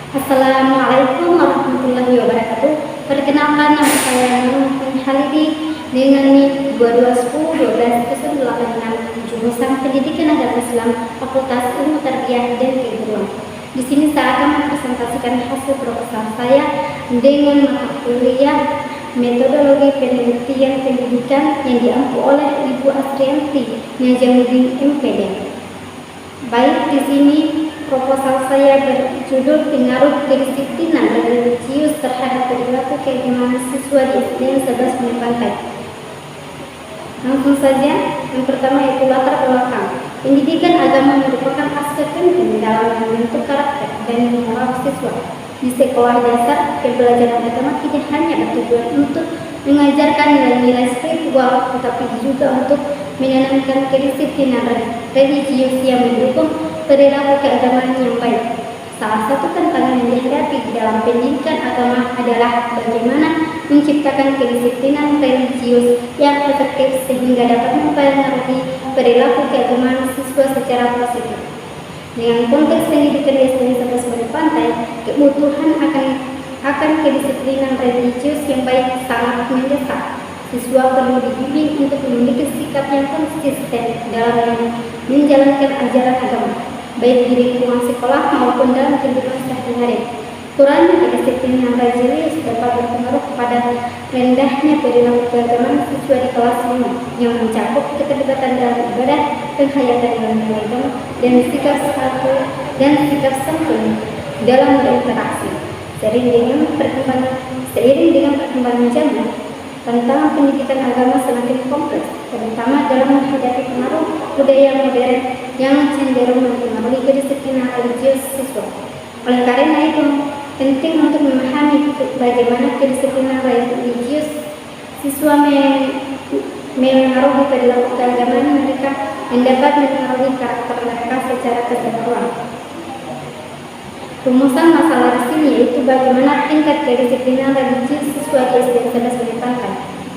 Assalamualaikum warahmatullahi wabarakatuh. Perkenalkan, nama saya Nurul Halidi dengan NIM 22101286 jurusan Pendidikan Agama Islam Fakultas Ilmu Tarbiyah dan Keguruan. Di sini saya akan mempresentasikan hasil proposal saya dengan mata kuliah metodologi penelitian pendidikan yang diampu oleh Ibu Asrianti Najamuddin MPD. Baik, di sini proposal saya berjudul pengaruh kedisiplinan dan religius terhadap perilaku keagamaan siswa di SD 11 Bumi Pantai. Langsung saja, yang pertama yaitu latar belakang. Pendidikan agama merupakan aspek penting dalam membentuk karakter dan moral siswa. Di sekolah dasar, pembelajaran agama tidak hanya bertujuan untuk mengajarkan nilai-nilai spiritual, tetapi juga untuk menanamkan kedisiplinan religius yang mendukung perilaku keagamaan yang baik. Salah satu tantangan yang dihadapi dalam pendidikan agama adalah bagaimana menciptakan kedisiplinan religius yang efektif sehingga dapat mempengaruhi perilaku keagamaan siswa secara positif. Dengan konteks pendidikan di SD 11 Bumi Pantai, kebutuhan akan kedisiplinan religius yang baik sangat mendesak. Siswa perlu dibimbing untuk memiliki sikap yang konsisten dalam menjalankan ajaran agama, baik di lingkungan sekolah maupun dalam kehidupan sehari-hari. Kurangnya kedisiplinan religius dapat berpengaruh pada rendahnya perilaku keagamaan siswa di kelas 5 yang mencakup keterlibatan dalam ibadah, penghayatan nilai agama, dan sikap santun dalam berinteraksi. Seiring dengan perkembangan zaman, tantangan pendidikan agama semakin kompleks, terutama dalam menghadapi pengaruh budaya modern yang cenderung mempengaruhi kedisiplinan religius siswa. Oleh karena itu, penting untuk memahami bagaimana kedisiplinan religius siswa mengaruhi perilaku keagamaan mereka dan dapat mempengaruhi karakter mereka secara keseluruhan. Rumusan masalah di sini yaitu bagaimana tingkat kedisiplinan religius siswa di SD 11 Bumi Pantai.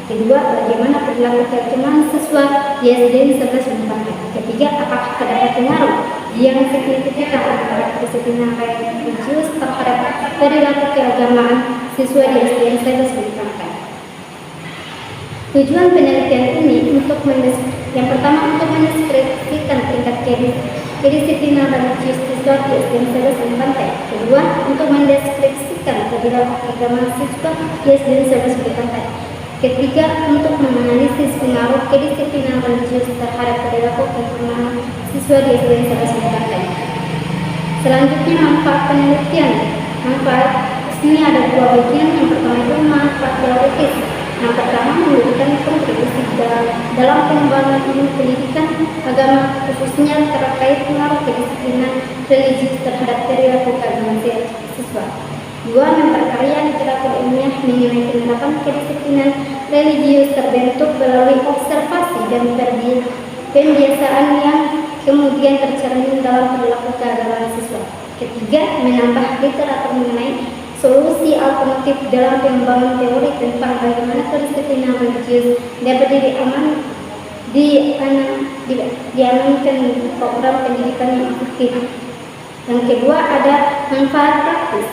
Kedua, bagaimana perilaku keagamaan siswa di SD 11 Bumi Pantai. Ketiga, apakah terdapat pengaruh yang signifikan antara kedisiplinan religius terhadap perilaku keagamaan siswa di SD 11 Bumi Pantai. Tujuan penelitian ini yang pertama untuk mendeskripsikan tingkat kedisiplinan religius siswa di SD 11 Bumi Pantai. Kedua, untuk mendeskripsikan perilaku keagamaan siswa di SD 11 Bumi Pantai. Ketiga, untuk menganalisis pengaruh kedisiplinan religius terhadap perilaku keagamaan siswa di SD 11 Bumi Pantai. Selanjutnya, manfaat penelitian. Manfaat ini ada dua bagian. Yang pertama itu manfaat teoritis. Yang pertama, memberikan kontribusi dalam pengembangan ilmu pendidikan agama, khususnya terkait pengaruh kedisiplinan religius terhadap perilaku keagamaan siswa. Dua, memperkaya literatur ilmiah mengenai penerapan kedisiplinan religius terbentuk melalui observasi dan pembiasaan yang kemudian tercermin dalam perilaku keagamaan siswa. Ketiga, menambah literatur mengenai solusi alternatif dalam pengembangan teori tentang bagaimana kedisiplinan religius dapat diamankan program pendidikan yang efektif. Yang kedua, ada manfaat praktis.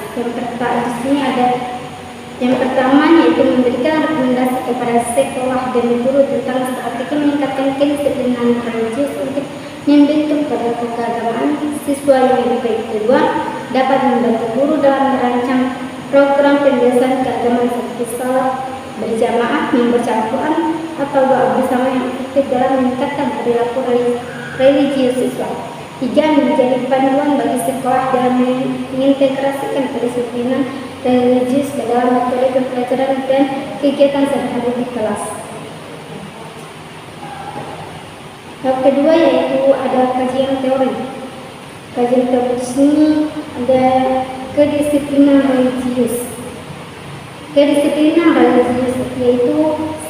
Yang pertama yaitu memberikan rekomendasi kepada sekolah dan guru tentang strategi meningkatkan kedisiplinan religius untuk membentuk perilaku keagamaan siswa yang lebih baik. Kedua, dapat membantu guru dalam merancang program pembiasaan keagamaan seperti salat berjamaah, membaca Al-Quran, atau doa bersama yang efektif dalam meningkatkan perilaku religius siswa. Tiga, menjadi panduan bagi sekolah dalam mengintegrasikan kedisiplinan religius ke dalam metode pembelajaran dan kegiatan sehari-hari di kelas. Yang kedua yaitu ada kajian teori. Kajian teori ini ada kedisiplinan religius. Kedisiplinan religius yaitu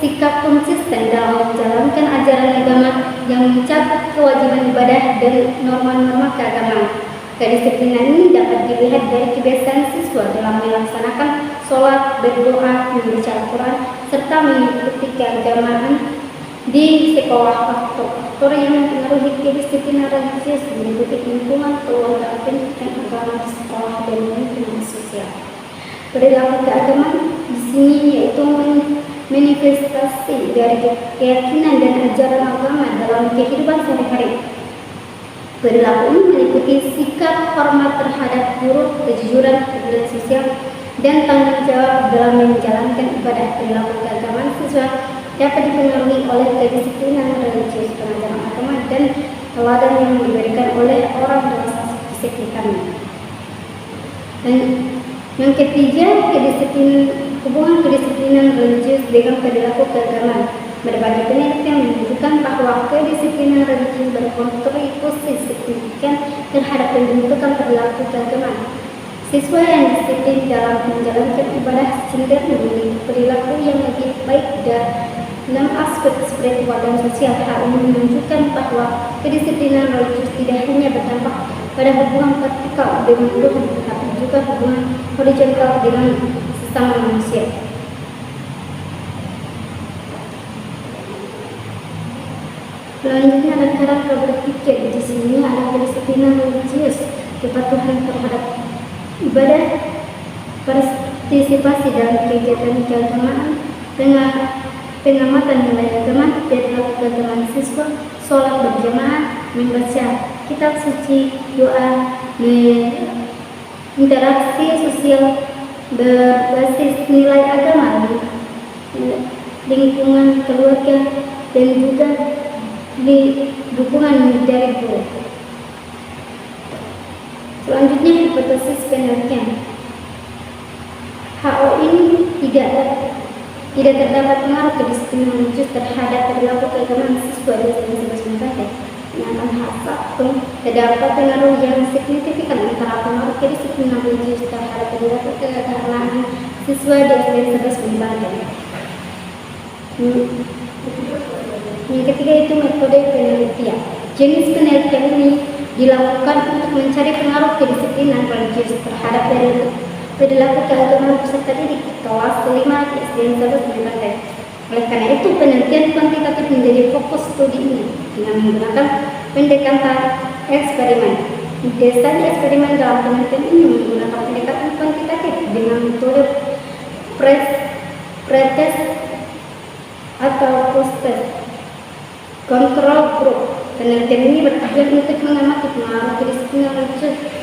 sikap konsisten dalam menjalankan ajaran agama yang mencakup kewajiban ibadah dan norma-norma keagamaan. Kedisiplinan ini dapat dilihat dari kebiasaan siswa dalam melaksanakan sholat, berdoa, membaca Al-Quran, serta mengikuti keagamaan di sekolah faktor yang mempengaruhi kedisiplinan religius meliputi lingkungan keluarga, pendidikan agama di sekolah dan lingkungan sosial. Perilaku keagamaan di sini yaitu manifestasi dari keyakinan dan ajaran agama dalam kehidupan sehari-hari. Perilaku ini meliputi sikap hormat terhadap guru, kejujuran, keadilan sosial, dan tanggung jawab dalam menjalankan ibadah. Perilaku keagamaan siswa dapat dipengaruhi oleh kedisiplinan religius, pengajaran agama, dan teladan yang diberikan oleh orang dewasa di sekitarnya. Dan yang ketiga, hubungan kedisiplinan religius dengan perilaku keagamaan. Berbagai penelitian menunjukkan bahwa kedisiplinan religius berkontribusi signifikan terhadap pembentukan perilaku keagamaan. Siswa yang disiplin dalam menjalankan ibadah cenderung memiliki perilaku yang lebih baik dalam aspek spiritual dan sosial. Hal ini menunjukkan bahwa kedisiplinan religius tidak hanya berdampak pada hubungan vertikal dengan Tuhan, tetapi juga hubungan horizontal dengan sesama manusia. Selanjutnya ada cara berpikir. Di sini ada kedisiplinan religius, kepatuhan terhadap ibadah, partisipasi dalam kegiatan keagamaan, pengamatan nilai agama, perilaku keagamaan siswa, sholat berjamaah, membaca kitab suci, doa, interaksi sosial berbasis nilai agama, lingkungan keluarga, dan juga di dukungan dari guru. Selanjutnya hipotesis penelitian. HO ini tidak terdapat pengaruh kedisiplinan religius terhadap perilaku keagamaan siswa di sebelah barat. Sedangkan H1 terdapat pengaruh yang signifikan antara pengaruh kedisiplinan religius terhadap perilaku keagamaan siswa di sebelah barat. Yang ketiga itu metode penelitian. Jenis penelitian ini dilakukan untuk mencari pengaruh kedisiplinan religius terhadap perilaku keagamaan peserta didik kelas 5 SD dan Oleh karena itu, penelitian kuantitatif menjadi fokus studi ini dengan menggunakan pendekatan eksperimen. Desain eksperimen dalam penelitian ini menggunakan pendekatan kuantitatif dengan metode pretest atau post-test control group. Penelitian ini bertujuan untuk mengamati pengaruh kedisiplinan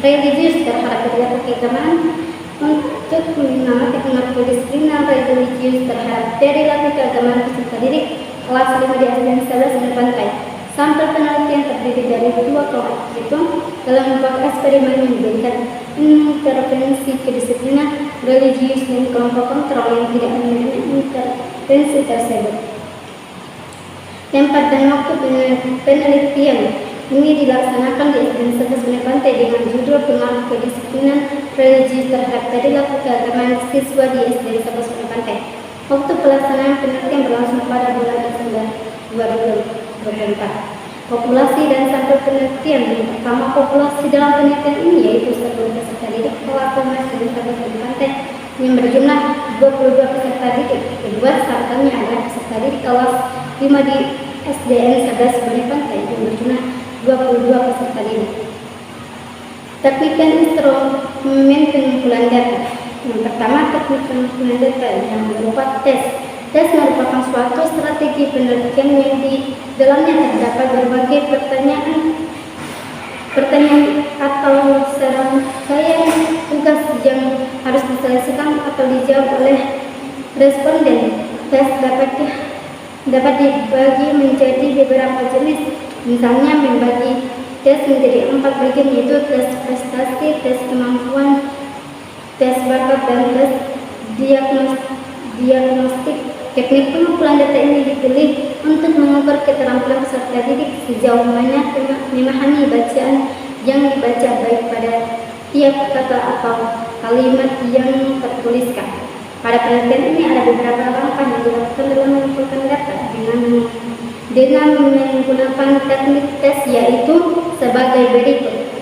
religius terhadap perilaku keagamaan, untuk mengamati pengaruh kedisiplinan religius terhadap perilaku keagamaan peserta didik kelas 5 di SD dan 11 di pantai. Sampel penelitian terdiri dari 2 kelompok, yaitu dalam kelompok eksperimen yang memberikan intervensi kedisiplinan religius dan kelompok kontrol yang tidak menerima intervensi tersebut. Tempat dan waktu penelitian ini dilaksanakan di SD 11 Pantai dengan judul pengaruh kedisiplinan religius terhadap perilaku keagamaan siswa di SD 11 Pantai. Waktu pelaksanaan penelitian berlangsung pada bulan Desember 2024. Populasi dan sampel penelitian. Yang pertama, populasi dalam penelitian ini yaitu 10 peserta didik kelas 5 SD 11 Pantai yang berjumlah 22 peserta didik. Kedua, sampelnya adalah peserta didik kelas 5 di SDN 11 Pantai yang berjumlah 22 peserta didik. Teknik dan instrumen pengumpulan data. Yang pertama, teknik pengumpulan data yang berupa tes. Tes merupakan suatu strategi penelitian yang di dalamnya terdapat berbagai pertanyaan atau serangkaian tugas yang harus diselesaikan atau dijawab oleh responden. Tes dapat dibagi menjadi beberapa jenis. Misalnya, membagi tes menjadi 4 bagian, yaitu tes prestasi, tes kemampuan, tes bakat, dan tes diagnostik. Teknik pengumpulan data ini dipilih untuk mengukur keterampilan peserta didik sejauh mana memahami bacaan yang dibaca, baik pada tiap kata atau kalimat yang tertuliskan. Pada penelitian ini ada beberapa langkah yang dilakukan dalam mengumpulkan data dengan menggunakan teknik tes, yaitu sebagai berikut.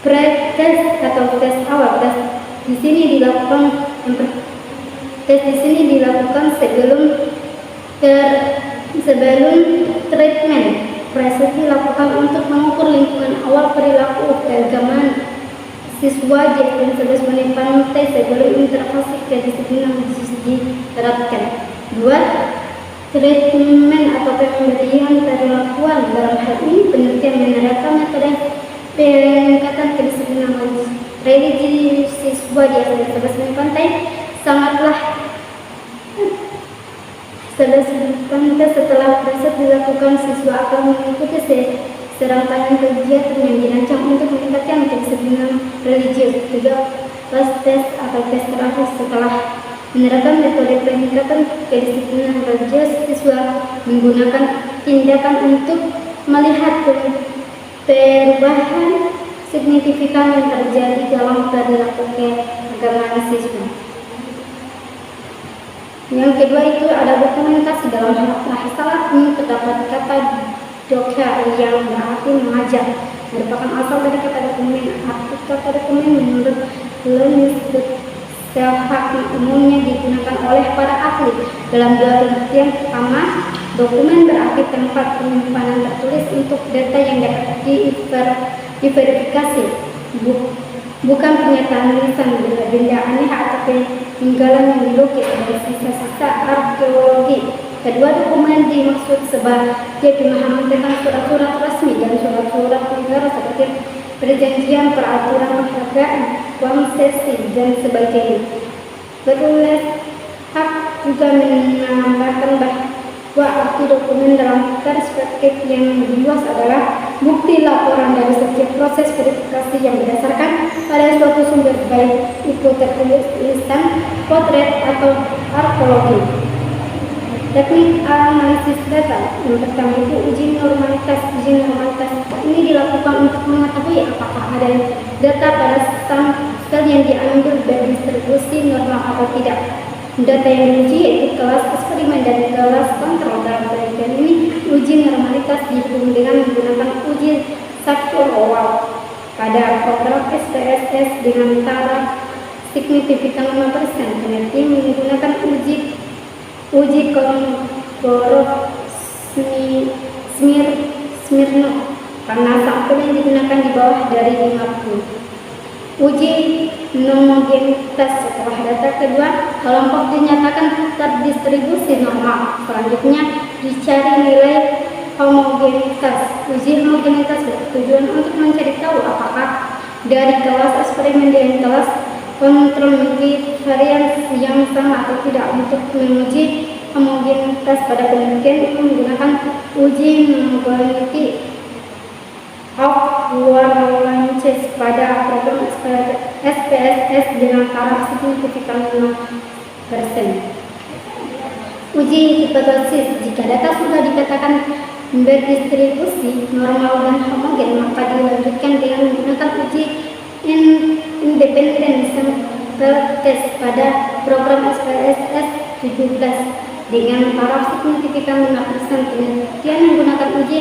Pre-test atau tes awal. Tes di sini dilakukan sebelum Sebelum treatment, proses dilakukan untuk mengukur lingkungan awal perilaku keagamaan siswa JP11 Unipan tes sebelum intervensi kedisiplinan diterapkan. 2. Treatment atau pemberian perlakuan. Dalam hal ini penelitian menerapkan metode peningkatan kedisiplinan religi siswa di JP11 Unipan sangatlah setelah proses dilakukan, siswa akan mengikuti serangkaian kegiatan yang dirancang untuk meningkatkan kedisiplinan religius. 3. Tes atau tes terakhir setelah menerapkan metode peningkatan kedisiplinan religius, siswa menggunakan tindakan untuk melihat perubahan signifikan yang terjadi dalam perilaku keagamaan siswa. Yang kedua itu ada dokumentasi. Dalam bahasa ini terdapat kata doka yang berarti mengajar, merupakan asal dari kata dokumen. Arti kata dokumen menurut Lenis umumnya digunakan oleh para ahli dalam dua pengertian. Pertama, dokumen berarti tempat penyimpanan tertulis untuk data yang dapat diverifikasi, bukan pernyataan lisan, benda aneh atau peninggalan yang dilukis dari sisa-sisa arkeologi. Kedua, dokumen dimaksud sebagai pemahaman tentang surat-surat resmi dan surat-surat negara seperti perjanjian, peraturan penghargaan, konsesi, dan sebagainya. Penulis hak juga menambahkan bahwa arti dokumen dalam perspektif yang lebih luas adalah bukti laporan dari setiap proses verifikasi yang berdasarkan pada suatu sumber, baik itu tertulis, lisan, potret, atau arkeologi. Teknik analisis data. Yang pertama itu uji normalitas. Uji normalitas ini dilakukan untuk mengetahui apakah ada data pada sampel yang diambil dari distribusi normal atau tidak. Data yang diuji yaitu kelas eksperimen dan kelas kontrol. Dalam penelitian ini, uji normalitas dihubung dengan menggunakan uji Sackler Owl pada program SPSS dengan taraf signifikan 5%. Peneliti menggunakan uji Kolmogorov Smirnov karena sampel yang digunakan di bawah dari 50. Uji homogenitas. Setelah data kedua kelompok dinyatakan terdistribusi normal, selanjutnya dicari nilai homogenitas. Uji homogenitas bertujuan untuk mencari tahu apakah dari kelas eksperimen dan kelas kontrol memiliki variasi yang sama atau tidak. Untuk menguji homogenitas pada penelitian menggunakan uji homogeneity of Warlances pada program SPSS dengan taraf signifikan 5%. Uji hipotesis. Jika data sudah dikatakan berdistribusi normal dan homogen, maka dilanjutkan dengan menggunakan uji independen sampel test pada program SPSS 17 dengan taraf signifikan 5%. Penelitian menggunakan uji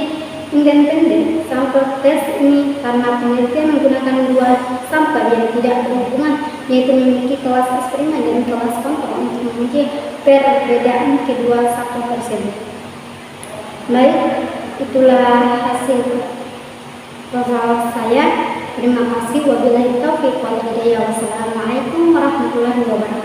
independen sampel test ini karena penelitian menggunakan dua sampel yang tidak berhubungan, yaitu memiliki kelas eksperimen dan kelas kontrol untuk menguji perbedaan kedua sampel tersebut. Baik, itulah hasil proposal saya. Terima kasih. Wabillahi taufiq wal hidayah. Wassalamualaikum warahmatullahi wabarakatuh.